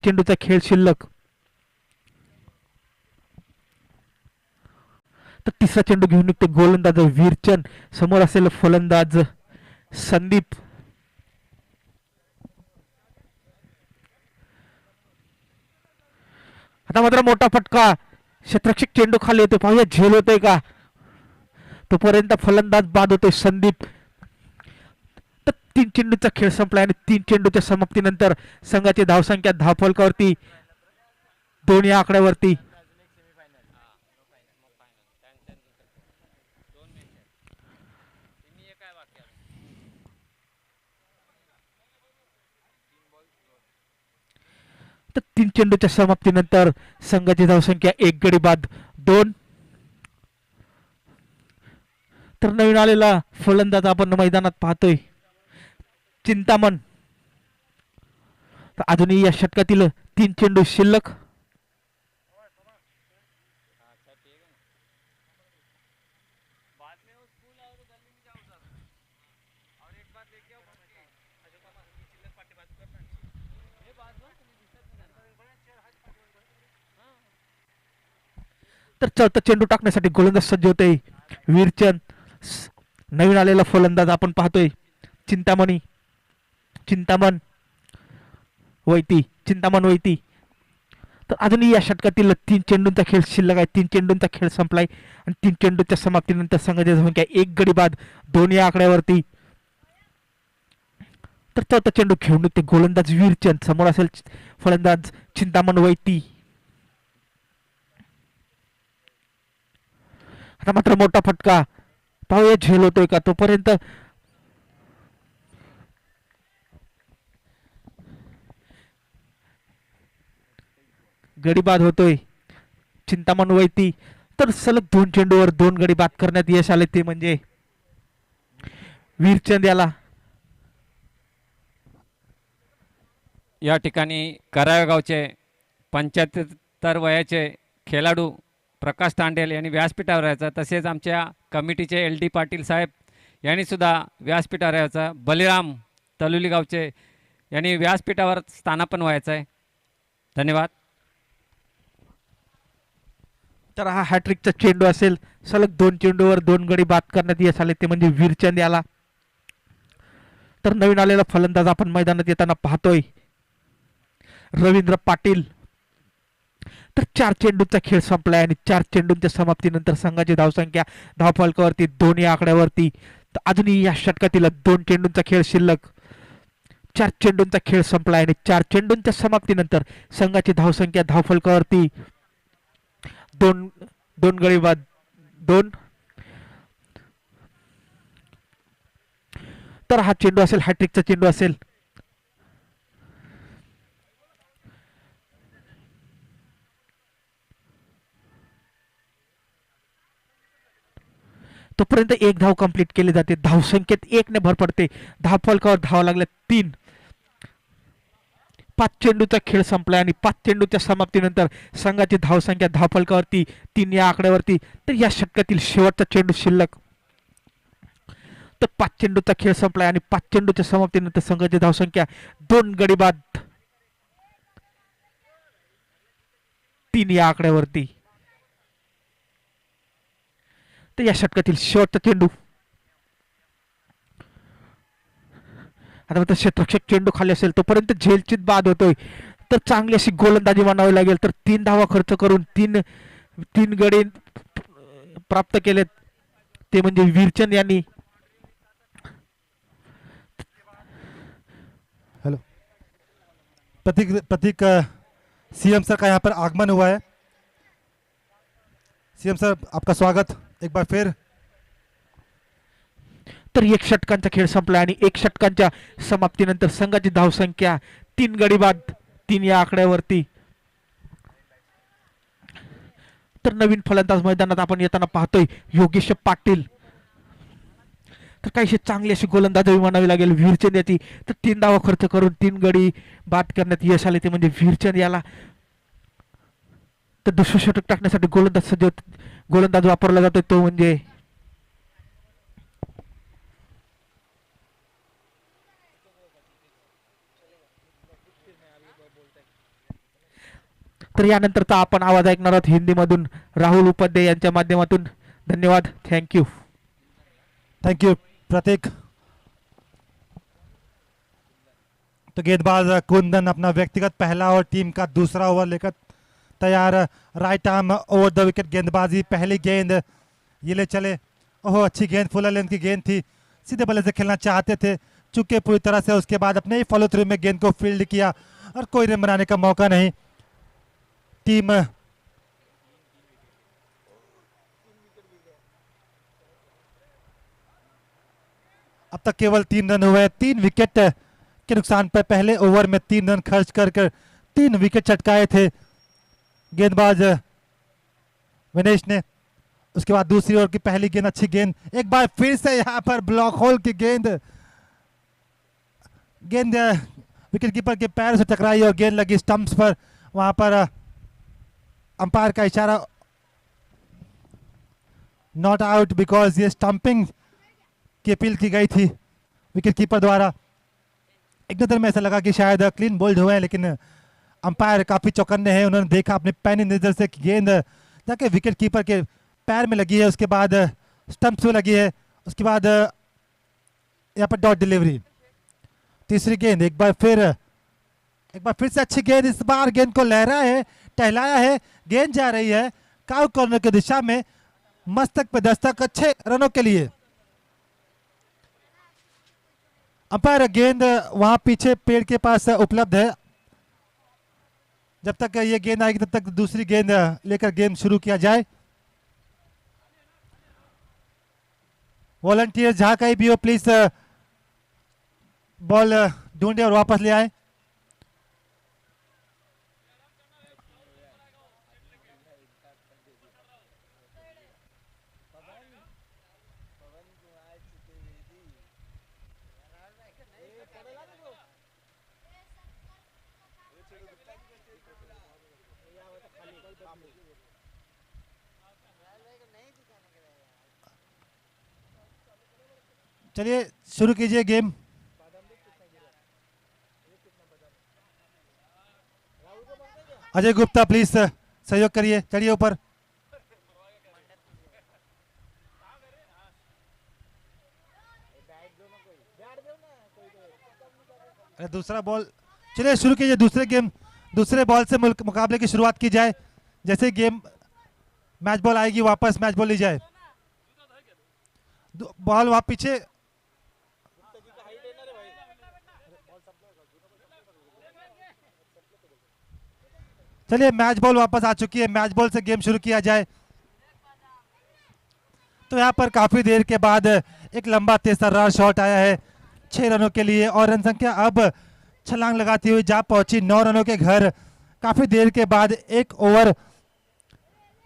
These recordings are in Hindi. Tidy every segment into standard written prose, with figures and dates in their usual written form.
चेंडूचा खेळ शिल्लक. तर तिसरा चेंडू घेऊन निघतो गोलंदाज वीरचंद. समोर असेल फलंदाज संदीप. आता मात्र मोठा फटका. क्षेत्ररक्षक चेंडू खाली येतो, पाहूया झेल होतोय का. तोपर्यंत फलंदाज बाद होतोय संदीप. तर 3 चेंडूचा खेळ संपला आणि 3 चेंडूच्या समाप्तीनंतर संघाची धावसंख्या धावफलकावरती 2 या आकड्यावरती. तर 3 चेंडूच्या समाप्तीनंतर संघाची धावसंख्या 1 गडी बाद 2. तर नवीन आलेला फलंदाज आपण मैदानात पाहतोय चिंतामण. तर अजूनही या षटकातील 3 चेंडू शिल्लक. तर चौथा चेंडू टाकण्यासाठी गोलंदाज सज्ज होते वीरचंद. नवीन आलेला फलंदाज आपण पाहतोय चिंतामणी चिंतामण वैती चिंतामण वैती. तर अजूनही या षटकातील 3 चेंडूंचा खेळ शिल्लक आहे. 3 चेंडूंचा खेळ संपलाय आणि 3 चेंडूच्या समाप्तीनंतर संघाची संख्या 1 गडी बाद 2 या आकड्यावरती. तर चौथा चेंडू खेळून ते गोलंदाज वीरचंद. समोर असेल फलंदाज चिंतामण वैती. आता मात्र मोठा फटका, पाहूया झेल होतोय का. तोपर्यंत गडी बाद होतोय चिंतामण वैती. तर सलग 2 चेंडूवर 2 गडी बाद करण्यात यश आले, ते म्हणजे वीरचंद याला. या ठिकाणी करावे गावचे 75 वयाचे खेळाडू प्रकाश तांडेल यांनी व्यासपीठावर यायचा, तसेच आमच्या कमिटीचे एल डी पाटील साहेब यांनी सुद्धा व्यासपीठावर यायचा. बलिराम तलुली गावचे यांनी व्यासपीठावर स्थानापन्न व्हायचं आहे. धन्यवाद. तर हा हॅट्रिकचा चेंडू असेल. सलग 2 चेंडूवर 2 गडी बाद करण्यात यश आले, ते म्हणजे वीरचंद याला. तर नवीन आलेला फलंदाज आपण मैदानात येताना पाहतोय रवींद्र पाटील. तर 4 चेंडूचा खेळ संपलाय आणि 4 चेंडूंच्या समाप्तीनंतर संघाची धावसंख्या धावफलकावरती 2 या आकड्यावरती. तर अजूनही या षटकातील 2 चेंडूंचा खेळ शिल्लक. 4 चेंडूंचा खेळ संपलाय आणि 4 चेंडूंच्या समाप्तीनंतर संघाची धावसंख्या धावफलकावरती 2 गडी बाद 2. तर हा चेंडू असेल हॅट्रिकचा चेंडू असेल. तोपर्यंत 1 धाव कंप्लीट केली जाते. धावसंख्येत 1 ने भर पडते. धावफलकावर धावा लागल्या 3. 5 चेंडूचा खेळ संपलाय आणि 5 चेंडूच्या समाप्तीनंतर संघाची धावसंख्या धावफलकावरती 3 या आकड्यावरती. तर या षटकातील शेवटचा चेंडू शिल्लक. तर 5 चेंडूचा खेळ संपलाय आणि 5 चेंडूच्या समाप्तीनंतर संघाची धावसंख्या 2 गडी बाद 3 या आकड्यावरती. तर या षटकातील शेवटचा चेंडू. आता मात्र क्षेत्ररक्षक चेंडू खाली असेल, तोपर्यंत झेलचित बाद होतोय. तर चांगली अशी गोलंदाजी म्हणावी लागेल. तर 3 धावा खर्च करून 3 गडी प्राप्त केलेत, ते म्हणजे वीरचंद यांनी. हेलो प्रतीक प्रतीक सीएम सर का यहाँ पर आगमन हुआ है. सीएम सर आपका स्वागत एक बार फिर. तर 1 षटकांचा खेळ संपला आणि 1 षटकांच्या समाप्तीनंतर संघाची धावसंख्या 3 गडी बाद 3 या आकड्यावरती. तर नवीन फलंदाज मैदानात आपण येताना पाहतोय योगेश पाटील. तर काहीशी चांगली अशी गोलंदाजी म्हणावी लागेल वीरचंद याची. तर 3 धावा खर्च करून 3 गडी बाद करण्यात यश आले, ते म्हणजे वीरचंद याला. तर दुसरं षटक टाकण्यासाठी गोलंदाज वापरला जातोय, तो म्हणजे तर यानंतरचा आपण आवाज ऐकणार आहोत हिंदीमधून राहुल उपाध्याय यांच्या माध्यमातून. धन्यवाद. थँक्यू. थैंक यू प्रतीक। तो गेंदबाज कुंदन अपना व्यक्तिगत पहला और टीम का दूसरा ओवर लेकर तैयार। Right arm over the wicket गेंदबाजी, पहली गेंद ये ले चले। ओह अच्छी गेंद, फुल लेंथ की गेंद थी, सीधे बल्ले से खेलना चाहते थे, चुके पूरी तरह से। उसके बाद अपने ही फॉलो थ्रू में गेंद को फील्ड किया और कोई रन बनाने का मौका नहीं। टीम अब तक केवल 3 रन हुए, 3 विकेट के नुकसान पर पहले ओवर में 3 रन खर्च कर 3 विकेट चटकाए थे गेंदबाज विनेश ने। उसके बाद दूसरी ओवर की पहली गेंद, अच्छी गेंद, एक बार फिर से यहां पर ब्लॉक होल की गेंद विकेट कीपर के पैर से टकराई और गेंद लगी स्टंप्स पर। वहां पर अंपायर का इशारा, नॉट आउट, बिकॉज ये स्टंपिंग की अपील की गई थी विकेट कीपर द्वारा। एक नजर में ऐसा लगा कि शायद क्लीन बोल्ड हुए हैं, लेकिन अंपायर काफी चौकन्ने हैं। उन्होंने देखा अपने पैनी नजर से कि गेंद जाके विकेट कीपर के पैर में लगी है, उसके बाद स्टंप्स में लगी है, उसके बाद यहाँ पर डॉट डिलीवरी। तीसरी गेंद, एक बार फिर से अच्छी गेंद, इस बार गेंद को लहरा है, टहलाया है, गेंद जा रही है काउ कॉर्नर की दिशा में, मस्तक पे दस्तक, अच्छे रनों के लिए। अंपायर गेंद वहां पीछे पेड़ के पास उपलब्ध है, जब तक ये गेंद आएगी तब तक दूसरी गेंद लेकर गेम शुरू किया जाए। वॉलंटियर जहां कहीं भी हो, प्लीज बॉल ढूंढे और वापस ले आए। चलिए शुरू कीजिए गेम। अजय गुप्ता प्लीज सहयोग करिए, चढ़िए ऊपर। दूसरा बॉल, चलिए शुरू कीजिए दूसरे गेम। दूसरे बॉल से मुकाबले की शुरुआत की जाए। जैसे गेम मैच बॉल आएगी वापस मैच बॉल ली जाए। बॉल वहां पीछे, चलिए मैच बॉल वापस आ चुकी है, मैच बॉल से गेम शुरू किया जाए। तो यहाँ पर काफी देर के बाद एक लंबा तेज-तर्रार शॉट आया है 6 रनों के लिए, और रन संख्या अब छलांग लगाती हुई जा पहुंची 9 रनों के घर। काफी देर के बाद एक ओवर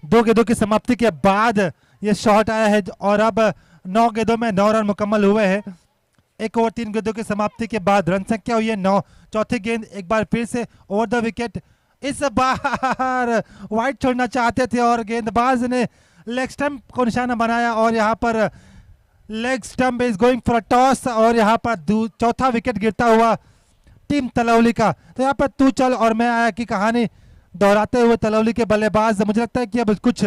2 गेंदों की समाप्ति के बाद ये शॉट आया है, और अब 9 गेंदों में 9 रन मुकम्मल हुए हैं। एक ओवर 3 गेंदों की समाप्ति के बाद रन संख्या हुई है 9। चौथी गेंद एक बार फिर से ओवर द विकेट, इस बार वाइड छोड़ना चाहते थे और गेंदबाज ने लेग स्टंप को निशाना बनाया, और यहाँ पर leg stump is going for a toss, और यहाँ पर चौथा विकेट गिरता हुआ टीम तलौली का। तो यहाँ पर तू चल और मैं आया की कहानी दोहराते हुए तलौली के बल्लेबाज, मुझे लगता है कि अब कुछ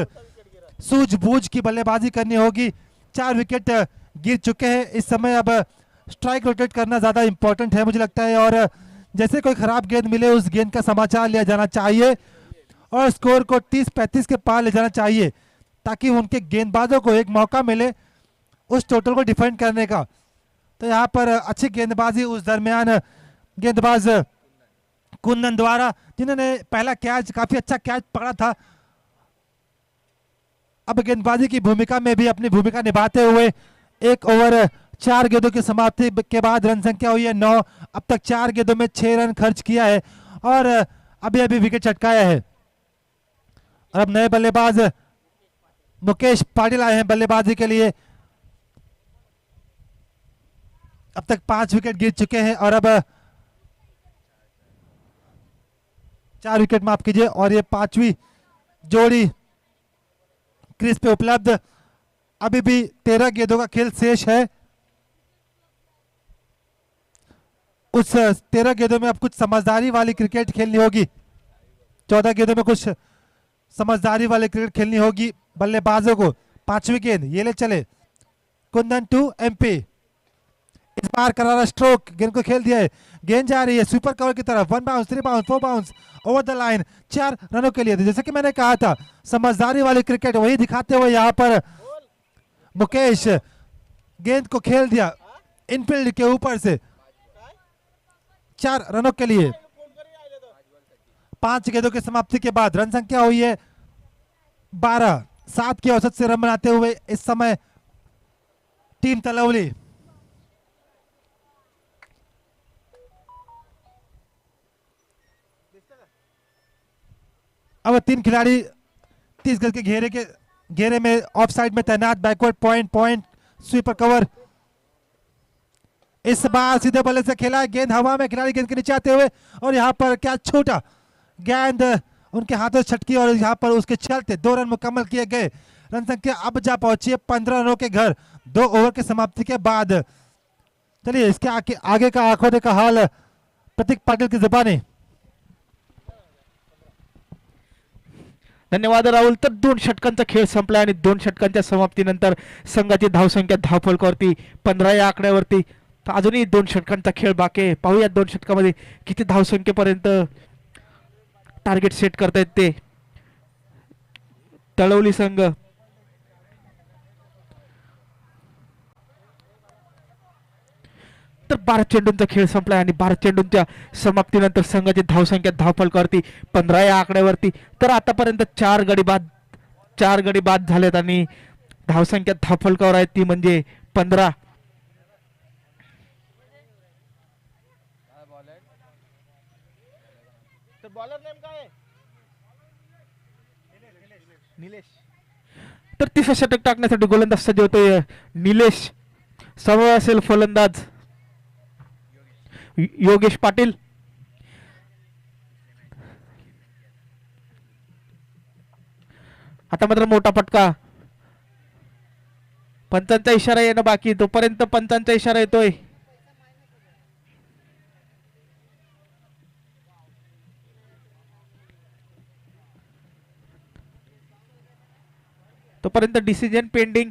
सूझबूझ की बल्लेबाजी करनी होगी। 4 विकेट गिर चुके हैं इस समय, अब स्ट्राइक रोटेट करना ज्यादा इंपॉर्टेंट है मुझे लगता है, और जैसे कोई खराब गेंद मिले उस गेंद का समाचार लिया जाना चाहिए और स्कोर को 30-35 के पार ले जाना चाहिए, ताकि उनके गेंदबाजों को एक मौका मिले उस टोटल को डिफेंड करने का। तो यहाँ पर अच्छी गेंदबाजी उस दरमियान गेंदबाज कुंदन द्वारा, जिन्होंने पहला कैच, काफी अच्छा कैच पकड़ा था। अब गेंदबाजी की भूमिका में भी अपनी भूमिका निभाते हुए एक ओवर 4 गेंदों की समाप्ति के बाद रन संख्या हुई है 9। अब तक 4 गेंदों में 6 रन खर्च किया है और अभी अभी विकेट चटकाया है। और अब नए बल्लेबाज मुकेश पाटिल आए हैं बल्लेबाजी के लिए। अब तक 5 विकेट गिर चुके हैं और अब 4 विकेट माफ कीजिए, और ये 5वीं जोड़ी क्रीज पे उपलब्ध। अभी भी 13 गेंदों का खेल शेष है। उस 13 गेंदों में अब कुछ समझदारी वाली क्रिकेट खेलनी होगी। 14 गेंदों में कुछ समझदारी वाले क्रिकेट खेलनी होगी बल्लेबाजों को। 5वीं गेंद ये ले चले कुंदन टू एमपी। इस बार करारा स्ट्रोक, गेंद को खेल दिया है, गेंद जा रही है सुपर कवर की तरफ। 1 bounce, 3 bounce, 4 bounce over the line, 4 रनों के लिए। जैसे कि मैंने कहा था समझदारी वाली क्रिकेट वही दिखाते हुए यहाँ पर मुकेश गेंद को खेल दिया इनफील्ड के ऊपर से 4 रनों के लिए। 5 गेंदों की समाप्ति के बाद रन संख्या हुई है 12। 7 की औसत से रन बनाते हुए इस समय टीम तलवली। अब 3 खिलाड़ी 30 गज के घेरे में ऑफ साइड में तैनात। Backward point sweeper cover. इस बार सीधे बल्ले से खेला है, गेंद हवा में, खिलाड़ी गेंद के नीचे आते हुए और यहाँ पर क्या छूटा, गेंद उनके हाथों से छटकी और यहाँ पर उसके चलते 2 रन मुकम्मल किए गए। रन संख्या अब जा पहुंची है 15 रनों के घर 2 ओवर की समाप्ति के बाद। चलिए इसके आगे का आंखों का हाल प्रतीक पाटिल की जुबानी। धन्यवाद राहुल. तर 2 षटकांचा खेळ संपला आणि 2 षटकांच्या समाप्तीनंतर संघाची धावसंख्या धावफलकावरती 15 या आकड्यावरती. तर अजूनही 2 षटकांचा खेळ बाकी आहे. पाहूया 2 षटकामध्ये किती धावसंख्येपर्यंत टार्गेट सेट करतायत ते तळवली संघ. तर 12 चेंडूंचा खेळ संपला आणि 12 चेंडूंच्या समाप्तीनंतर संघाची धावसंख्या धावफलकावरती 15 या आकड्यावरती. तर आतापर्यंत 4 गडी बाद झालेत आणि धावसंख्या धावफलकावर आहे ती म्हणजे 15. तर तिसरं षटक टाकण्यासाठी गोलंदाज सज्ज होतोय निलेश. समोर असेल फलंदाज योगेश पाटील. आता मात्र मोठा फटका. पंचांचा इशारा येणं बाकी, तोपर्यंत पंचांचा इशारा येतोय. तोपर्यंत डिसिजन पेंडिंग.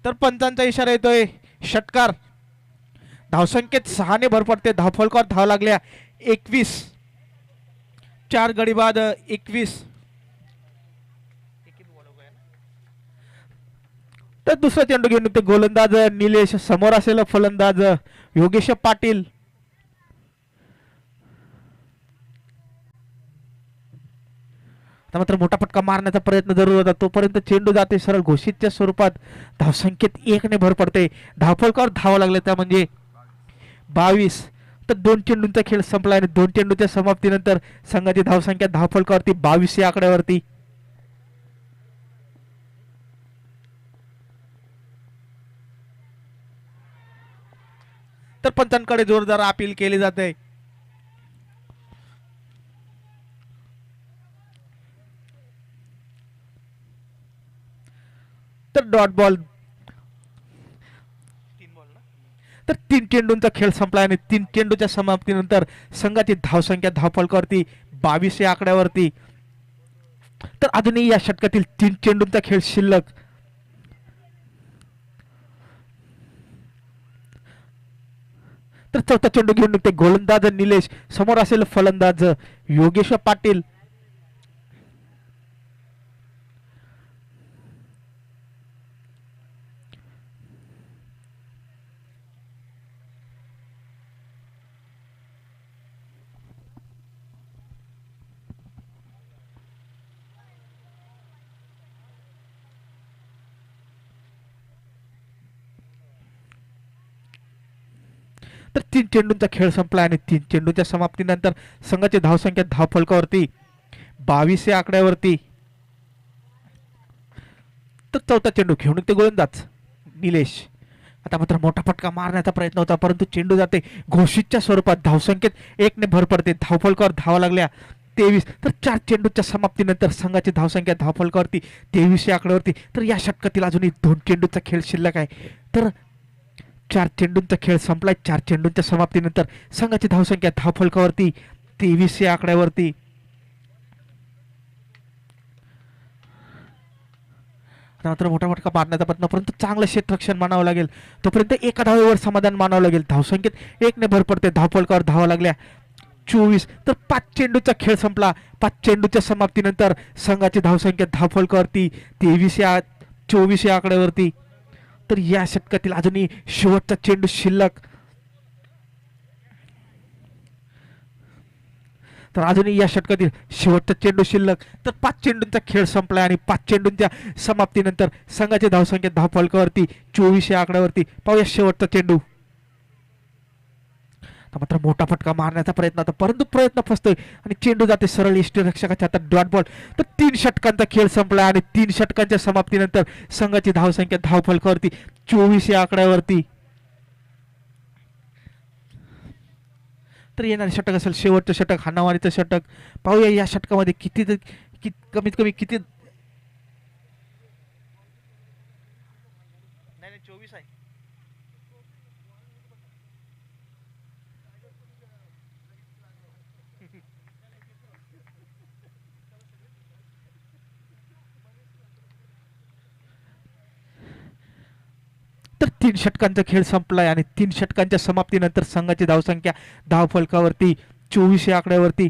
तर पंचांचा इशारा येतोय षटकार. धावसंख्येत 6 ने भर पडते. धावफलकावर धाव लागल्या 21. 4 गडी बाद 21. तर दुसरा चेंडू घेऊन ते गोलंदाज निलेश. समोर असेल फलंदाज योगेश पाटील. मात्र मोठा फटका मारण्याचा प्रयत्न जरूर होता, तोपर्यंत चेंडू जाते सरळ घोषितच्या स्वरूपात. धावसंख्येत 1 ने भर पडते. धावफलकावर धावा लागले त्या म्हणजे 22. तर 2 चेंडूंचा खेळ संपला आणि 2 चेंडूच्या समाप्तीनंतर संघाची धावसंख्या धावफलकावरती 22 या आकड्यावरती. तर पंचांकडे जोरदार अपील केली जाते. तर डॉट बॉल. तर 3 चेंडूंचा खेळ संपला आणि 3 चेंडूच्या समाप्तीनंतर संघाची धावसंख्या धावफलकावरती 22 या आकड्यावरती. तर अजूनही या षटकातील 3 चेंडूंचा खेळ शिल्लक. तर चौथा चेंडू घेऊन निघते गोलंदाज निलेश. समोर असेल फलंदाज योगेश पाटील. तर 3 चेंडूंचा खेळ संपला आणि 3 चेंडूच्या समाप्तीनंतर संघाची धावसंख्या धावफलकावरती 22 या आकड्यावरती. तर चौथा चेंडू घेऊन निघते गोलंदाज निलेश. आता मात्र मोठा फटका मारण्याचा प्रयत्न होता, परंतु चेंडू जाते घोषितच्या स्वरूपात. धावसंख्येत 1 ने भर पडते. धावफलकावर धावा लागल्या 23. तर 4 चेंडूच्या समाप्तीनंतर संघाची धावसंख्या धावफलकावरती 23 या आकड्यावरती. तर या षटकातील अजूनही 2 चेंडूचा खेळ शिल्लक आहे. तर 4 चेंडूंचा खेळ संपलाय. 4 चेंडूंच्या समाप्तीनंतर संघाची धावसंख्या धावफलकावरती 23 या आकड्यावरती. मात्र मोठा फटका मारण्याचा प्रयत्न, परंतु चांगलं क्षेत्ररक्षण मानावं लागेल. तोपर्यंत एका धावेवर समाधान मानावं लागेल. धावसंख्येत 1 ने भर पडते. धावफलकावर धावा लागल्या 24. तर 5 चेंडूचा खेळ संपला. 5 चेंडूच्या समाप्तीनंतर संघाची धावसंख्या धावफलकावरती 24 या आकड्यावरती. तर या षटकातील अजूनही शेवटचा चेंडू शिल्लक. तर अजूनही या षटकातील शेवटचा चेंडू शिल्लक. तर 5 चेंडूंचा खेळ संपलाय आणि 5 चेंडूंच्या समाप्तीनंतर संघाची धावसंख्या धावफलकावरती 24 या आकड्यावरती. पाहूया शेवटचा चेंडू. मात्र मोठा फटका मारण्याचा प्रयत्न होता, परंतु प्रयत्न फसतोय आणि चेंडू जाते सरळ यष्टीरक्षकाच्या हातात. Dot ball. तर 3 षटकांचा खेळ संपला आणि 3 षटकांच्या समाप्तीनंतर संघाची धावसंख्या धावफलकावरती 24 या आकड्यावरती. तर येणारे षटक असेल शेवटचं षटक, हाणामारीचं षटक. पाहूया या षटकामध्ये कमीत कमी किती. नाही 24 आहे. तर 3 षटकांचा खेळ संपलाय आणि 3 षटकांच्या समाप्तीनंतर संघाची धावसंख्या धावफलकावरती 24 या आकड्यावरती.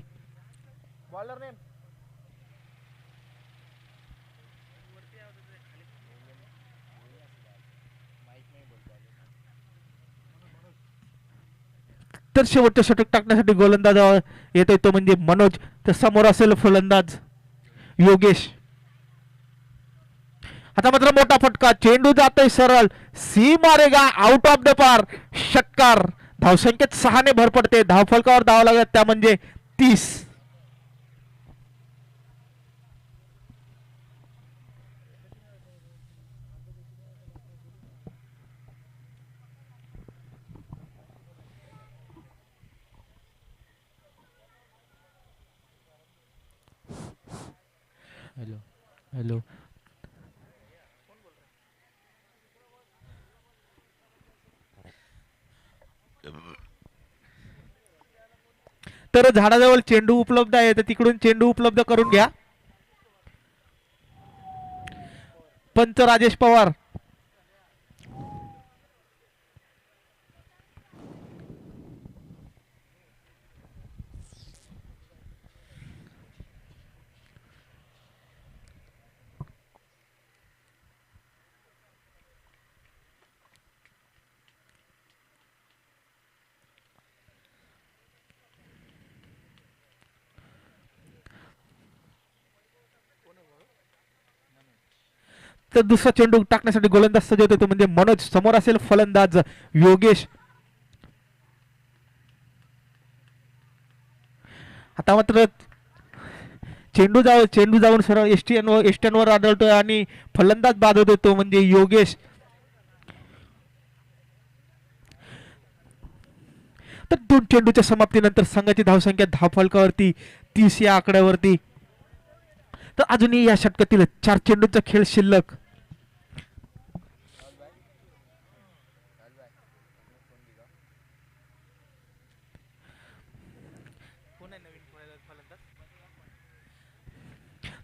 तर शेवटचं षटक टाकण्यासाठी गोलंदाज येतोय, तो म्हणजे मनोज. तर समोर असेल फलंदाज योगेश. आता मात्र मोठा फटका, चेंडू जातोय सरळ, सी मारेगा आउट ऑफ द पार. षटकार. धावसंख्येत 6 ने भर पडते. धावफलकावर धावा लागतात त्या म्हणजे 30. Hello hello. तर झाडाजवळ चेंडू उपलब्ध आहे, तर तिकडून चेंडू उपलब्ध करून घ्या. पंच राजेश पवार. तर दुसरा चेंडू टाकण्यासाठी गोलंदाज सज्ज होतो, तो म्हणजे मनोज. समोर असेल फलंदाज योगेश. आता मात्र चेंडू जाऊन सरळ एस्टनवर आढळतोय आणि फलंदाज बाद होतो, तो म्हणजे योगेश. तर 2 चेंडूच्या समाप्तीनंतर संघाची धावसंख्या धावफलकावरती 30 या आकड्यावरती. तर अजूनही या षटकातील 4 चेंडूचा खेळ शिल्लक.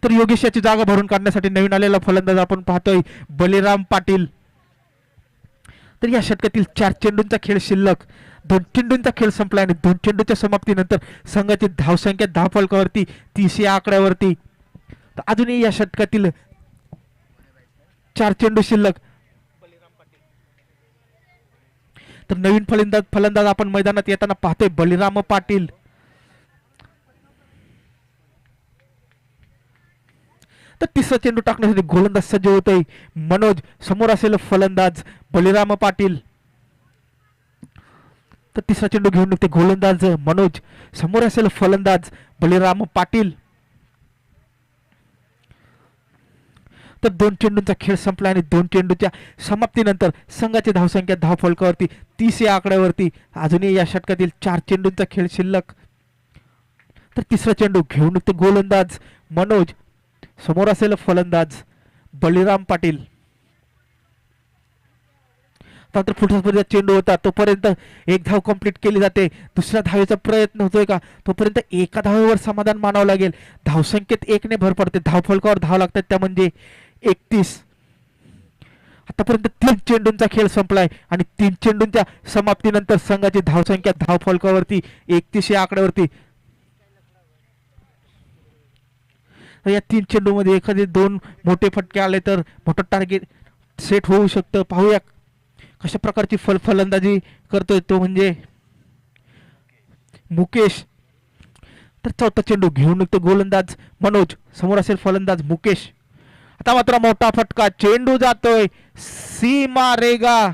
तर योगेश याची जागा भरून काढण्यासाठी नवीन आलेला फलंदाज आपण पाहतोय बलिराम पाटील. तर या षटकातील 4 चेंडूंचा खेळ शिल्लक. 2 चेंडूंचा खेळ संपला आणि 2 चेंडूच्या समाप्तीनंतर संघाची धावसंख्या धावफलकावरती 30 या आकड्यावरती. तर अजूनही या षटकातील 4 चेंडू शिल्लक. तर नवीन फलंदाज आपण मैदानात येताना पाहतोय बलिराम पाटील. तर तिसरा चेंडू टाकण्यासाठी गोलंदाज सज्ज होतोय मनोज. समोर असेल फलंदाज बलिराम पाटील. तर तिसरा चेंडू घेऊन निघते गोलंदाज मनोज. समोर असेल फलंदाज बलिराम पाटील. तर 2 चेंडूंचा खेळ संपला आणि 2 चेंडूच्या समाप्तीनंतर संघाची धावसंख्या धावफलकावरती 30 या आकड्यावरती. अजूनही या षटकातील 4 चेंडूंचा खेळ शिल्लक. तर तिसरा चेंडू घेऊन निघतो गोलंदाज मनोज. समोर असेल फलंदाज बळीराम पाटील. मात्र पुढचा चेंडू होता तोपर्यंत एक धाव कंप्लीट केली जाते. दुसऱ्या धावेचा प्रयत्न होतोय का? तोपर्यंत एका धावेवर समाधान मानावं लागेल. धावसंख्येत 1 ने भर पडते. धावफलकावर धाव लागतात त्या म्हणजे 31. आतापर्यंत 3 चेंडूंचा खेळ संपलाय आणि 3 चेंडूंच्या समाप्तीनंतर संघाची धावसंख्या धावफलकावरती 31 या आकड्यावरती. या 3 चेंडूमध्ये एखादे 2 मोठे फटके आले तर मोठं टार्गेट सेट होऊ शकतं. पाहूया कशा प्रकारची फलंदाजी करतोय तो म्हणजे मुकेश. तर चौथा चेंडू घेऊन निघतो गोलंदाज मनोज. समोर असेल फलंदाज मुकेश. आता मात्र मोठा फटका. चेंडू जातोय सीमा रेगा.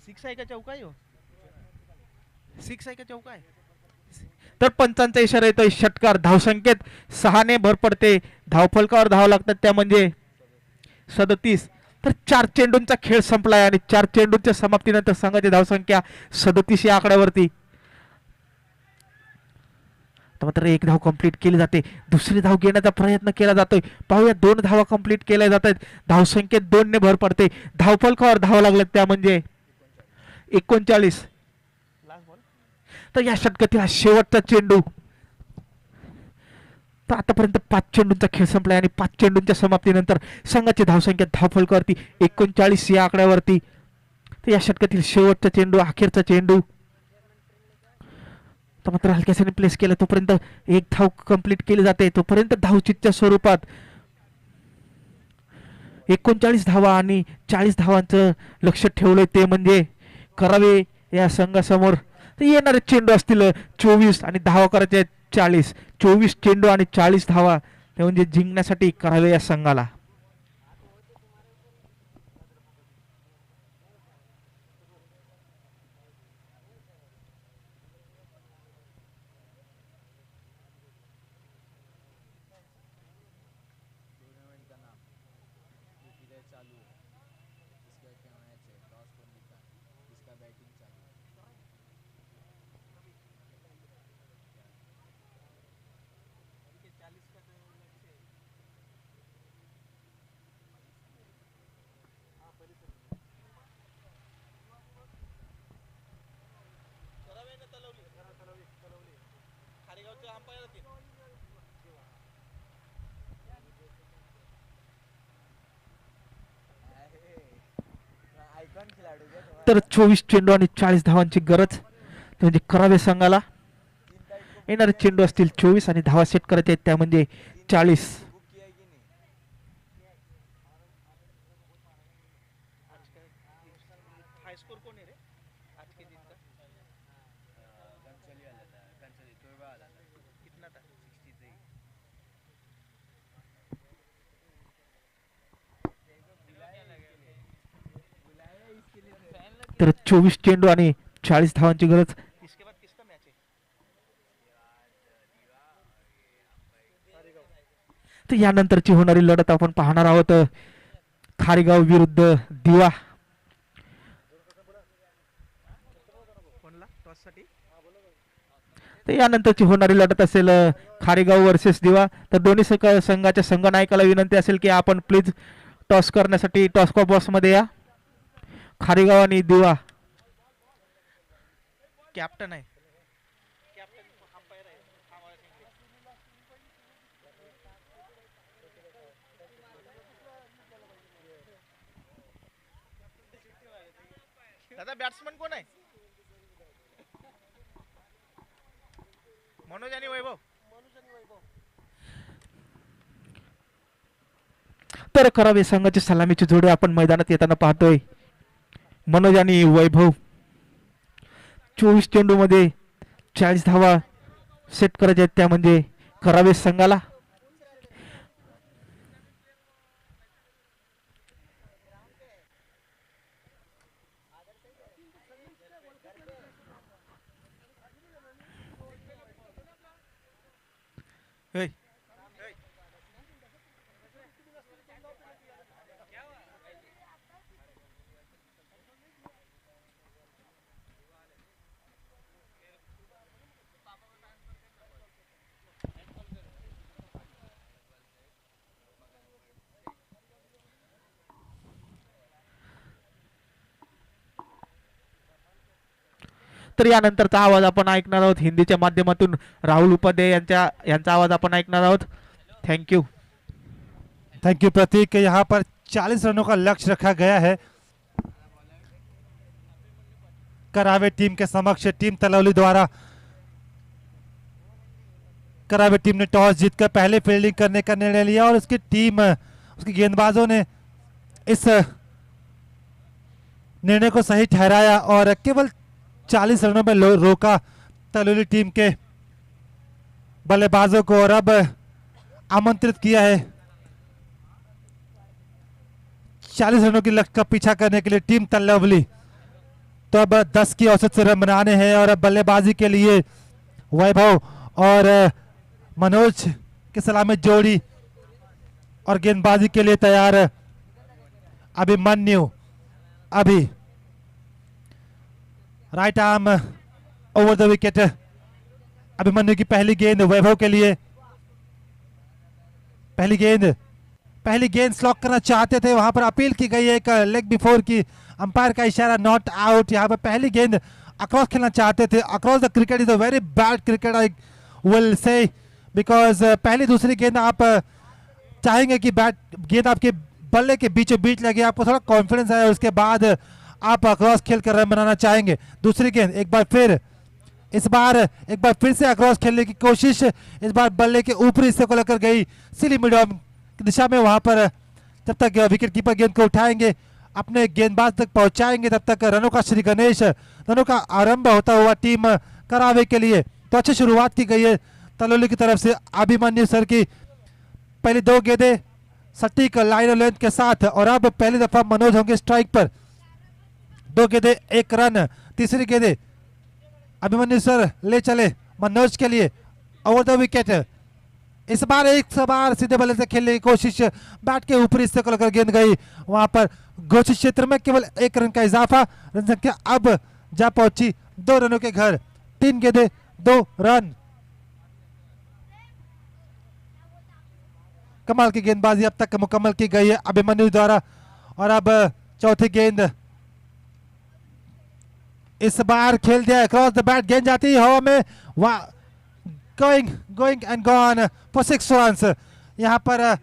सिक्स आहे का चौका आहे? सिक्स आहे का चौका आहे? तर पंचांचा इशारा येतोय षटकार. धावसंख्येत 6 ने भर पडते. धावफलकावर धाव लागतात त्या म्हणजे 37. तर 4 चेंडूंचा खेळ संपलाय आणि 4 चेंडूंच्या समाप्तीनंतर संघाची धावसंख्या 37 या आकड्यावरती. मात्र एक धाव कंप्लीट केली जाते. दुसरी धाव घेण्याचा प्रयत्न केला जातोय. पाहूया 2 धावा कंप्लीट केल्या जात आहेत. धावसंख्येत 2 ने भर पडते. धावफलकावर धाव लागल्यात त्या म्हणजे 39. तर या षटकातील हा शेवटचा चेंडू. तर आतापर्यंत 5 चेंडूंचा खेळ संपलाय आणि 5 चेंडूंच्या समाप्तीनंतर संघाची धावसंख्या धावफलकावरती 39 या आकड्यावरती. तर या षटकातील शेवटचा चेंडू, अखेरचा चेंडू. तर मात्र हलक्याने प्लेस केला तोपर्यंत एक धाव कंप्लीट केली जाते. तोपर्यंत धावचीतच्या स्वरूपात 39 धावा आणि 40 धावांचं लक्ष ठेवलंय ते म्हणजे करावे या संघासमोर. तर येणारे चेंडू असतील 24 आणि धावा करायचे 40. 24 चेंडू आणि 40 धावा ते म्हणजे जिंकण्यासाठी करावे या संघाला. तर 24 चेंडू आणि 40 धावांची गरज म्हणजे करावे संघाला. येणारे चेंडू असतील 24 आणि धावा सेट करायचे आहेत त्या म्हणजे 40. तर 24 चेंडू आणि 40 धावांची गरज. तर यानंतरची होणारी लढत आपण पाहणार आहोत खारेगाव विरुद्ध दिवा. तर यानंतरची होणारी लढत असेल खारेगाव वर्सेस दिवा. तर दोन्ही संघाच्या संघनायकाला विनंती असेल की आपण प्लीज टॉस करण्यासाठी टॉस बॉक्स मध्ये या. खारेगाव आणि दिवा. कॅप्टन आहे. दादा बॅट्समन कोण आहे? मनोज आणि वैभव. तर करावे संघाची सलामीची जोडी आपण मैदानात येताना पाहतोय. मनोज आणि वैभव 24 चेंडू मध्ये 40 धावा सेट करायच्या आहेत त्या म्हणजे करावे संघाला. हे. तर यानंतरचा आवाज आपण ऐकणार आहोत हिंदीच्या माध्यमातून राहुल उपाध्याय यांचा आवाज आपण ऐकणार आहोत. थँक्यू. थैंक यू प्रतीक। यहाँ पर 40 रनों का लक्ष्य रखा गया है करावे टीम के समक्ष। टीम तलौली द्वारा करावे टीम ने टॉस जीतकर पहले फील्डिंग करने का निर्णय लिया और उसकी गेंदबाजों ने इस निर्णय को सही ठहराया और केवल 40 रनों में रोका तलौली टीम के बल्लेबाजों को और अब आमंत्रित किया है 40 रनों की लक्ष्य का पीछा करने के लिए टीम तलवली। तो अब 10 की औसत से रन बनाने हैं और अब बल्लेबाजी के लिए वैभव और मनोज के सलामी जोड़ी और गेंदबाजी के लिए तैयार अभिमन्यु। अभी right arm over the wicket. Abhimanyu की पहली गेंद वैभव के लिए। पहली गेंद स्लॉक करना चाहते थे, वहां पर अपील की गई एक लेग बिफोर की, अंपायर का इशारा नॉट आउट। यहाँ पर पहली गेंद अक्रॉस खेलना चाहते थे। Across the cricket is a very bad cricket I will say, because पहली दूसरी गेंद आप चाहेंगे कि गेंद आपके बल्ले के बीचों बीच लगे, आपको थोड़ा कॉन्फिडेंस आए, उसके बाद आप अक्रॉस खेल कर रन बनाना चाहेंगे। दूसरी गेंद एक बार फिर से अक्रॉस खेलने की कोशिश, इस बार बल्ले के ऊपरी हिस्से को लेकर गई सिली मिड ऑन की दिशा में। वहां पर जब तक विकेट कीपर गेंद को उठाएंगे, अपने गेंदबाज तक पहुंचाएंगे, तब तक रनों का श्री गणेश, रनों का आरंभ होता हुआ टीम करावे के लिए। तो अच्छी शुरुआत की गई है तलौली की तरफ से। अभिमन्यु सर की पहली 2 गेंदें सटीक लाइन और लेंथ के साथ और अब पहली दफा मनोज होंगे स्ट्राइक पर। 2 गेंदें 1 रन। तीसरी गेंदें अभिमन्यु सर ले चले मनोज के लिए ओवर द विकेट। इस बार सीधे बल्ले से खेलने की कोशिश, बैट के ऊपरी हिस्से को लेकर गेंद गई, वहां पर घोषित क्षेत्र में केवल 1 रन का इजाफा। रन संख्या अब जा पहुंची 2 रनों के घर। 3 गेंदें 2 रन। कमाल की गेंदबाजी अब तक मुकम्मल की गई है अभिमन्यु द्वारा। और अब चौथी गेंद इस बार खेल दिया क्रॉस द बैट, गेंद जाती है हवा में, going and gone for 6 runs. यहाँ पर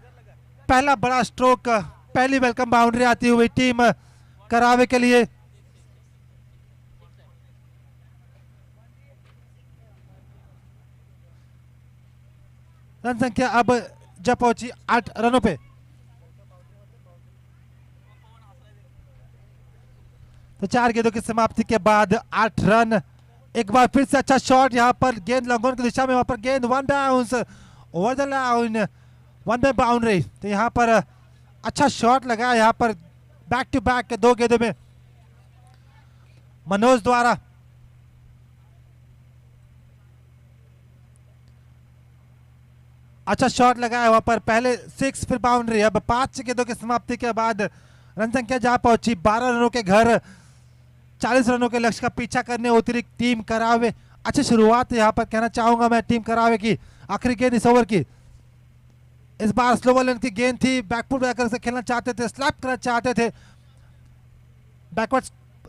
पहला बड़ा स्ट्रोक, पहली वेलकम बाउंड्री आती हुई टीम करावे के लिए। रन संख्या अब जब पहुंची 8 रनों पे। तो 4 गेंदों की समाप्ति के बाद 8 रन। एक बार फिर से अच्छा शॉट, यहाँ पर गेंद लॉन्ग की दिशा में, वहां पर गेंद one bounce over the line, one by boundary. तो यहाँ पर अच्छा शॉट लगा, यहाँ पर बैक टू बैक 2 गेंदों में मनोज द्वारा। अच्छा शॉट लगाया वहां पर, पहले 6 फिर बाउंड्री। अब 5 गेंदों की समाप्ति के बाद रन संख्या जा पहुंची 12 रनों के घर। 40 रनों के लक्ष्य का पीछा करने उतरी टीम करावे। अच्छी शुरुआत यहाँ पर कहना चाहूंगा मैं टीम करावे की। आखिरी गेंद इस ओवर की, इस बार स्लोवर लेंथ की गेंद थी, बैकफुट बैकर से खेलना चाहते थे, स्लैप करना चाहते थे बैकवर्ड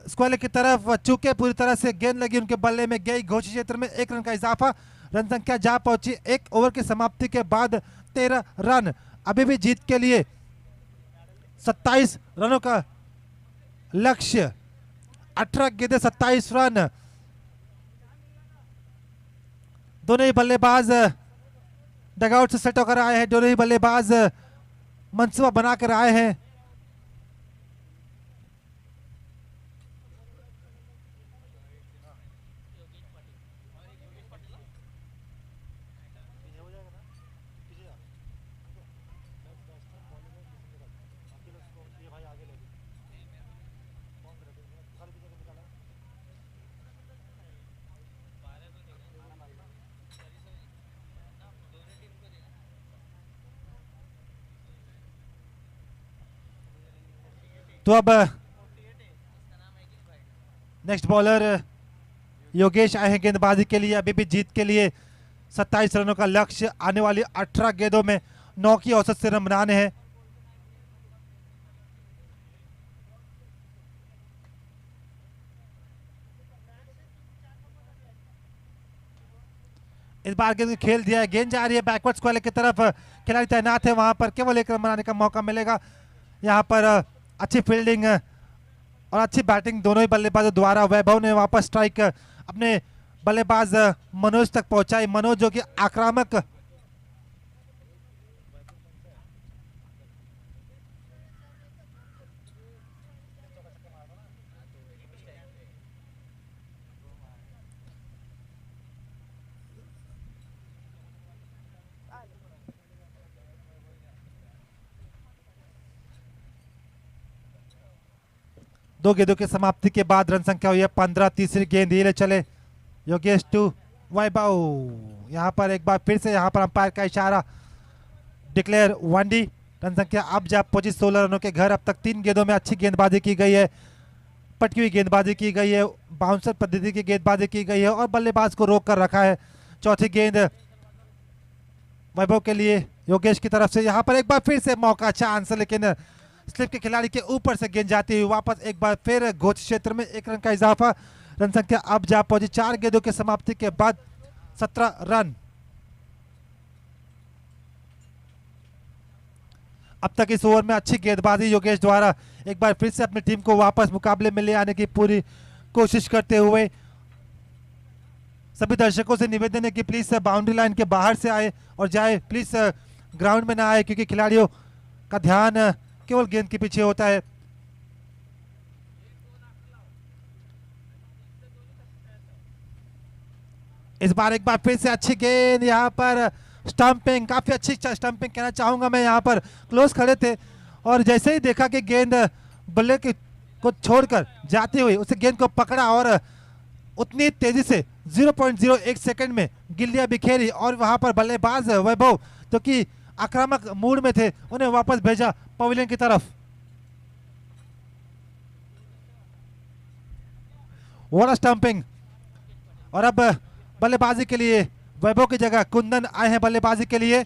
स्क्वायर की तरफ, चूके पूरी तरह से गेंद लगी उनके बल्ले में गई। घोषित क्षेत्र में 1 रन का इजाफा। रन संख्या जा पहुंची 1 ओवर की समाप्ति के बाद 13 रन। अभी भी जीत के लिए 27 रनों का लक्ष्य। 18 गेंदें 27 रन। दोनों ही बल्लेबाज डगआउट से सेट होकर आए हैं, दोनों ही बल्लेबाज मंसूबा बनाकर आए हैं। तो अब नेक्स्ट बॉलर योगेश आए हैं गेंदबाजी के लिए। अभी भी जीत के लिए 27 रनों का लक्ष्य, आने वाली 18 गेंदों में 9 की औसत से रन बनाने हैं। इस बार गेंद खेल दिया है, गेंद जा रही है बैकवर्ड स्क्वायर की तरफ, खिलाड़ी तैनात है वहां पर, केवल एक रन बनाने का मौका मिलेगा। यहाँ पर अच्छी फील्डिंग और अच्छी बैटिंग दोनों ही बल्लेबाजों द्वारा। वैभव ने वापस स्ट्राइक अपने बल्लेबाज मनोज तक पहुंचाई। मनोज जो कि आक्रामक दो गेंदों की समाप्ति के बाद रन संख्या हुई है 15। तीसरी गेंद ये ले चले योगेश टू वैभव। यहाँ पर एक बार फिर से यहाँ पर अंपायर का इशारा, डिक्लेयर वनडी। रन संख्या अब जा पहुंची 16 रनों के घर। अब तक 3 गेंदों में अच्छी गेंदबाजी की गई है, पटकी हुई गेंदबाजी की गई है, बाउंसर पद्धति की गेंदबाजी की गई है और बल्लेबाज को रोक कर रखा है। चौथी गेंद वैभव के लिए योगेश की तरफ से। यहाँ पर एक बार फिर से मौका, चांस, लेकिन स्लिप के खिलाड़ी के ऊपर से गेंद जाती हुई वापस एक बार फिर घोष क्षेत्र में 1 रन का इजाफा। रन संख्या अब जा पहुंची 4 गेंदों की समाप्ति के बाद 17 रन। अब तक इस ओवर में अच्छी गेंदबाजी योगेश द्वारा। एक बार फिर से अपनी टीम को वापस मुकाबले में ले आने की पूरी कोशिश करते हुए सभी दर्शकों से निवेदन है कि प्लीज बाउंड्री लाइन के बाहर से आए और जाए, प्लीज ग्राउंड में ना आए, क्योंकि खिलाड़ियों का ध्यान केवल गेंद के पीछे होता है। इस बार एक बार फिर से अच्छी गेंद, यहाँ पर स्टंपिंग, काफी अच्छी स्टंपिंग कहना चाहूंगा मैं। यहाँ पर क्लोज खड़े थे और जैसे ही देखा कि गेंद बल्ले को छोड़कर जाती हुई, उसे गेंद को पकड़ा और उतनी तेजी से 0.01 सेकंड में गिल्लियां बिखेरी और वहां पर बल्लेबाज वैभव जो कि आक्रामक मूड में थे, उन्हें वापस भेजा पवेलियन की तरफ। What stumping. और अब बल्लेबाजी के लिए वैभव की जगह कुंदन आए हैं बल्लेबाजी के लिए,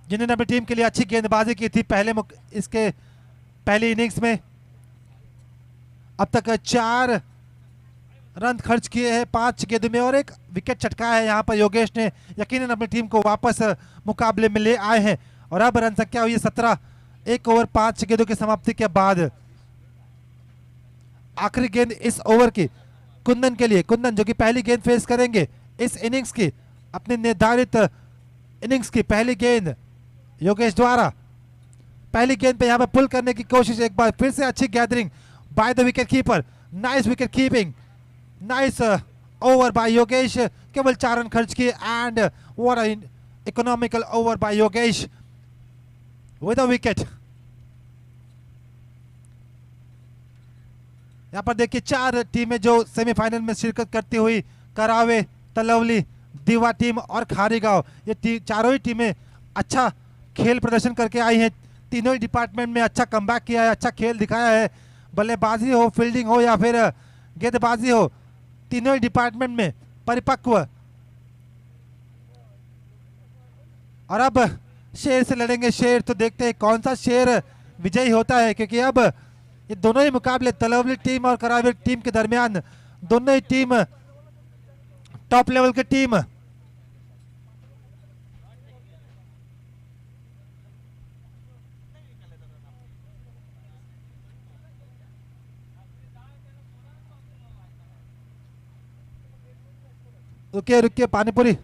जिन्होंने अपनी टीम के लिए अच्छी गेंदबाजी की थी इसके पहली इनिंग्स में। अब तक 4 रन खर्च किए हैं 5 गेंद में और 1 विकेट चटकाया है। यहाँ पर योगेश ने यकीनन अपनी टीम को वापस मुकाबले में ले आए हैं। और अब रन संख्या हुई है 17, 1 ओवर 5 गेंदों की समाप्ति के बाद। आखिरी गेंद इस ओवर की कुंदन के लिए, कुंदन जो कि पहली गेंद फेस करेंगे इस इनिंग्स की, अपनी निर्धारित इनिंग्स की पहली गेंद योगेश द्वारा। पहली गेंद पे यहाँ पर पुल करने की कोशिश, एक बार फिर से अच्छी gathering by the wicket keeper, nice wicket keeping, nice over by Yogesh. केवल 4 रन खर्च किए and what an economical over by Yogesh with a wicket. यहाँ पर देखिए 4 टीमें जो सेमीफाइनल में शिरकत करती हुई, करावे, तलवली, दीवा टीम और खारीगांव, ये चारों ही टीमें अच्छा खेल प्रदर्शन करके आई हैं। तीनों ही डिपार्टमेंट में अच्छा कमबैक किया है, अच्छा खेल दिखाया है। बल्लेबाजी हो, फील्डिंग हो या फिर गेंदबाजी हो, तीनों ही डिपार्टमेंट में परिपक्व। और अब शेर से लड़ेंगे शेर, तो देखते हैं कौन सा शेर विजयी होता है, क्योंकि अब ये दोनों ही मुकाबले तलवली टीम और करावे टीम के दरमियान, दोनों ही टीम टॉप लेवल की टीम। रुकिए रुकिए पानीपुरी,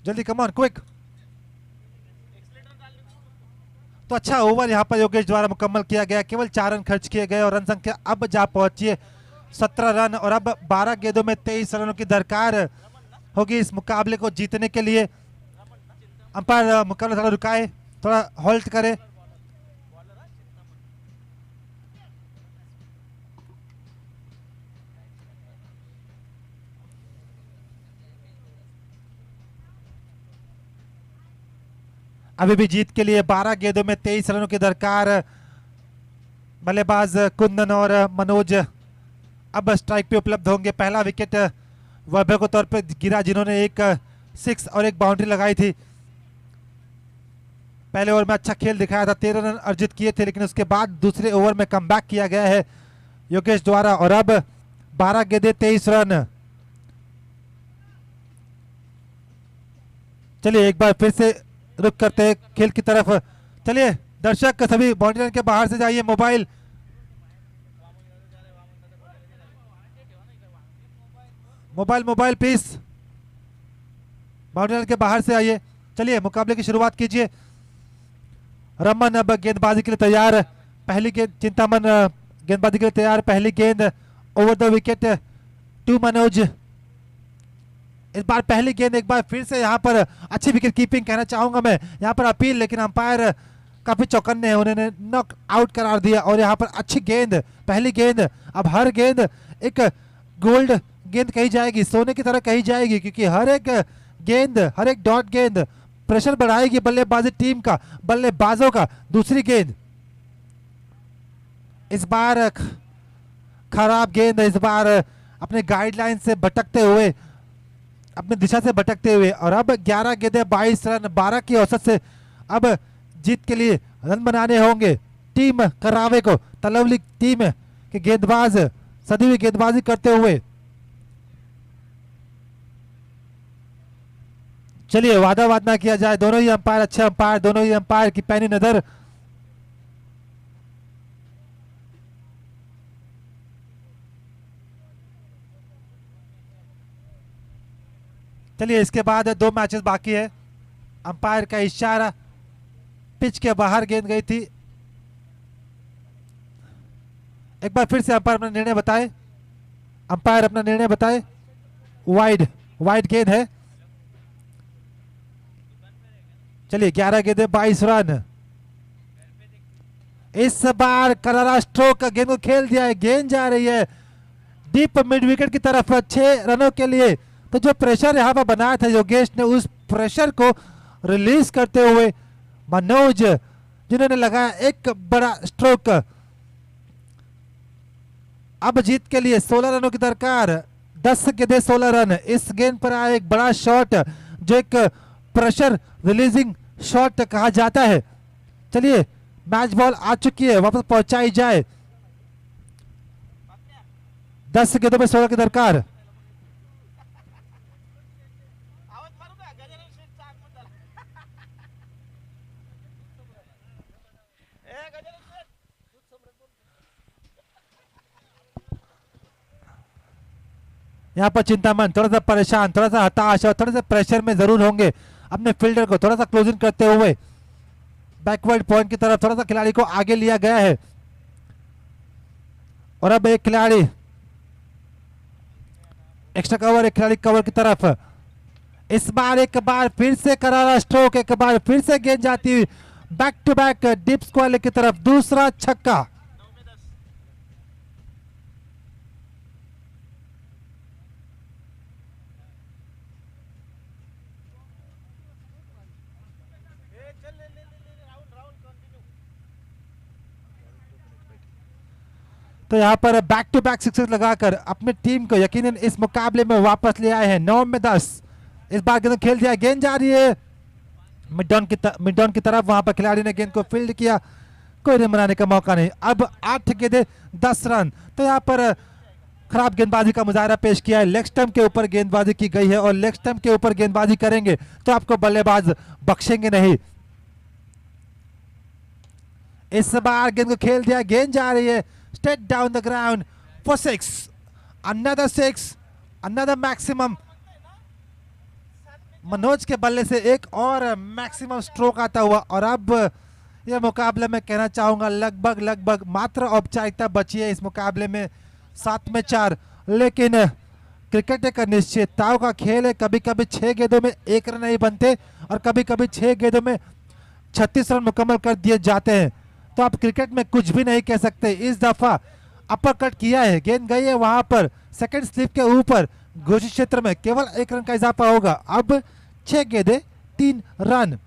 जल्दी कम ऑन क्विक। तो अच्छा ओवर यहाँ पर योगेश द्वारा मुकम्मल किया गया, केवल 4 रन खर्च किए गए और रन संख्या अब जा पहुंची है 17 रन। और अब 12 गेंदों में 23 रनों की दरकार होगी इस मुकाबले को जीतने के लिए। अंपायर मुकाबला थोड़ा रुकाए, थोड़ा होल्ड करे। अभी भी जीत के लिए 12 गेंदों में 23 रनों की दरकार। बल्लेबाज कुंदन और मनोज अब स्ट्राइक पे उपलब्ध होंगे। पहला विकेट वैभव के तौर पे गिरा, जिन्होंने एक 6 और एक बाउंड्री लगाई थी। पहले ओवर में अच्छा खेल दिखाया था, 13 रन अर्जित किए थे, लेकिन उसके बाद दूसरे ओवर में कमबैक किया गया है योगेश द्वारा। और अब 12 गेंदें 23 रन। चलिए एक बार फिर से रुक करते हैं खेल की तरफ। चलिए दर्शक सभी बाउंड्री लाइन के बाहर से जाइए। Mobile mobile please boundary line के बाहर से आइए। चलिए मुकाबले की शुरुआत कीजिए। रमन अब गेंदबाजी के लिए तैयार। पहली गेंद चिंतामन गेंदबाजी के लिए तैयार। पहली गेंद over the wicket to Manoj. इस बार पहली गेंद एक बार फिर से यहाँ पर अच्छी विकेट कीपिंग कहना चाहूंगा मैं यहाँ पर अपील, लेकिन अंपायर काफी चौकन्ने हैं, उन्होंने नॉक आउट करार दिया। और यहाँ पर अच्छी गेंद, पहली गेंद। अब हर गेंद एक गोल्ड गेंद कही जाएगी, सोने की तरह कही जाएगी, क्योंकि हर एक गेंद, हर एक डॉट गेंद प्रेशर बढ़ाएगी बल्लेबाजी टीम का, बल्लेबाजों का। दूसरी गेंद इस बार खराब गेंद, इस बार अपने गाइडलाइन से भटकते हुए, अपनी दिशा से भटकते हुए। और अब 11 गेंदें 22 रन, 12 की औसत से अब जीत के लिए रन बनाने होंगे टीम करावे को। तलवली टीम के गेंदबाज सदी हुई गेंदबाजी करते हुए। चलिए वादा वाद ना किया जाए, दोनों ही अंपायर अच्छे अंपायर, दोनों ही अंपायर की पैनी नजर। चलिए इसके बाद 2 मैचेस बाकी है। अंपायर का इशारा, पिच के बाहर गेंद गई थी। एक बार फिर से अंपायर अपना निर्णय बताए। अंपायर अपना निर्णय बताए। वाइड गेंद है। चलिए 11 गेंदें 22 रन। इस बार करारा स्ट्रोक गेंद को खेल दिया है, गेंद जा रही है डीप मिड विकेट की तरफ 6 रनों के लिए। तो जो प्रेशर यहाँ पर बनाया था योगेश ने, उस प्रेशर को रिलीज करते हुए मनोज, जिन्होंने लगाया एक बड़ा स्ट्रोक। अब जीत के लिए 16 रनों की दरकार। 10 गेंदें 16 रन। इस गेंद पर आया एक बड़ा शॉट, जो एक प्रेशर रिलीजिंग शॉट कहा जाता है। चलिए मैच बॉल आ चुकी है, वापस पहुंचाई जाए। 10 गेंदों में 16 की दरकार। यहाँ पर चिंतामन थोड़ा सा परेशान, थोड़ा सा हताश और थोड़े से प्रेशर में जरूर होंगे। अपने फील्डर को थोड़ा सा क्लोजिंग करते हुए बैकवर्ड पॉइंट की तरफ थोड़ा सा खिलाड़ी को आगे लिया गया है। और अब एक खिलाड़ी एक्स्ट्रा कवर, एक खिलाड़ी कवर की तरफ। इस बार एक बार फिर से करारा स्ट्रोक, एक बार फिर से गेंद जाती हुई back to back deep square की तरफ। दूसरा छक्का। तो यहाँ पर बैक टू बैक सिक्सेस लगाकर अपनी टीम को यकीनन इस मुकाबले में वापस ले आए हैं। 9 में 10। इस बार गेंद खेल दिया, गेंद जा रही है मिड डाउन की तरफ। वहां पर खिलाड़ी ने गेंद को फील्ड किया, कोई रन बनाने का मौका नहीं। अब 8 गेंदें 10 रन। तो यहाँ पर खराब गेंदबाजी का मुजाहरा पेश किया है। लेग स्टंप के ऊपर गेंदबाजी की गई है, और लेग स्टंप के ऊपर गेंदबाजी करेंगे तो आपको बल्लेबाज बख्शेंगे नहीं। इस बार गेंद को खेल दिया, गेंद जा रही है straight down the ground for 6. Another 6, another maximum. Manoj के बल्ले से एक और मैक्सिमम स्ट्रोक आता हुआ। और अब यह मुकाबले में कहना चाहूंगा लगभग मात्र औपचारिकता बची है इस मुकाबले में। 7 में 4। लेकिन क्रिकेट एक निश्चितताओं का खेल है। कभी कभी 6 गेंदों में 1 रन नहीं बनते, और कभी कभी 6 गेंदों में 36 रन मुकम्मल कर दिए जाते हैं। तो आप क्रिकेट में कुछ भी नहीं कह सकते। इस दफा अपर कट किया है, गेंद गई है वहां पर सेकंड स्लिप के ऊपर घोषित क्षेत्र में। केवल 1 रन का इजाफा होगा। अब 6 गेंदें 3 रन।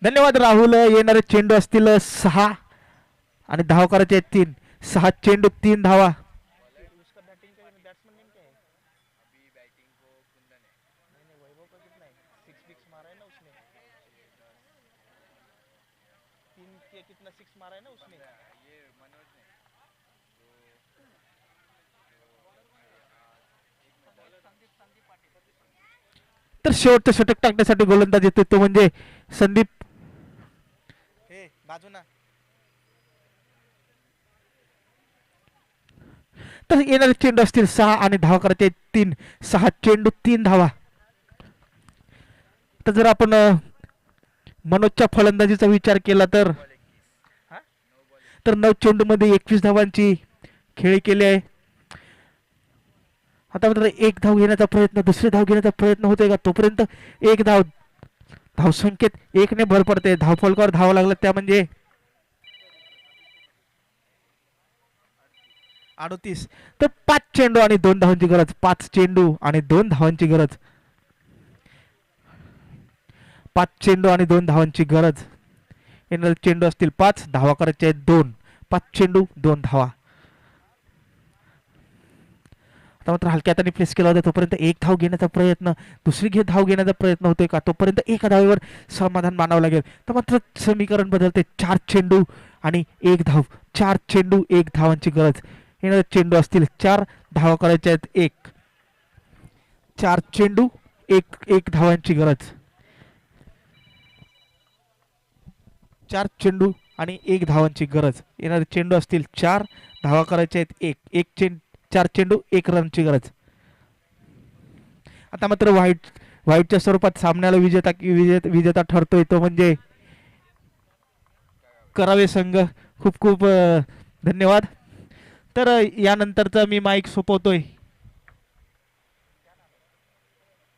धन्यवाद राहुल. येणारे चेंडू असतील 6 आणि धावा करायचे आहेत 3. 6 चेंडू 3 धावा. तर शेवटचं षटक टाकण्यासाठी गोलंदाज येतो तो म्हणजे संदीप. तर येणारे चेंडू असतील 6 आणि धावा करायचे आहेत 3. 6 चेंडू 3 धावा. तर जर आपण मनोजच्या फलंदाजीचा विचार केला तर 9 चेंडू मध्ये 21 धावांची खेळी केली आहे. आता मात्र एक धाव घेण्याचा प्रयत्न, दुसरी धाव घेण्याचा प्रयत्न होतोय का? तोपर्यंत एक धाव, धावसंख्येत 1 ने भर पडते. धावफलकावर धावा लागला त्या म्हणजे 38. तर 5 चेंडू आणि 2 धावांची गरज. 5 चेंडू आणि 2 धावांची गरज. 5 चेंडू आणि 2 धावांची गरज. येणारे चेंडू असतील 5, धावा करायचे आहेत 2. 5 चेंडू 2 धावा. आता मात्र हलक्या हाताने प्लेस केला होता. तोपर्यंत एक धाव घेण्याचा प्रयत्न, दुसरी धाव घेण्याचा प्रयत्न होतोय का? तोपर्यंत एका धावेवर समाधान मानावं लागेल. तर मात्र समीकरण बदलते. 4 चेंडू आणि 1 धाव. 4 चेंडू 1 धावांची गरज. येणारे चेंडू असतील 4, धावा करायच्या आहेत 1. 4 चेंडू 1 धावांची गरज. 4 चेंडू आणि 1 धावांची गरज. येणारे चेंडू असतील 4, धावा करायच्या आहेत 1. 4 चेंडू 1 रनची गरज. आता मात्र व्हाईटच्या स्वरूपात सामन्याला विजेता ठरतोय तो म्हणजे करावे संघ. खूप खूप धन्यवाद. तर यानंतरचा मी माईक सोपवतोय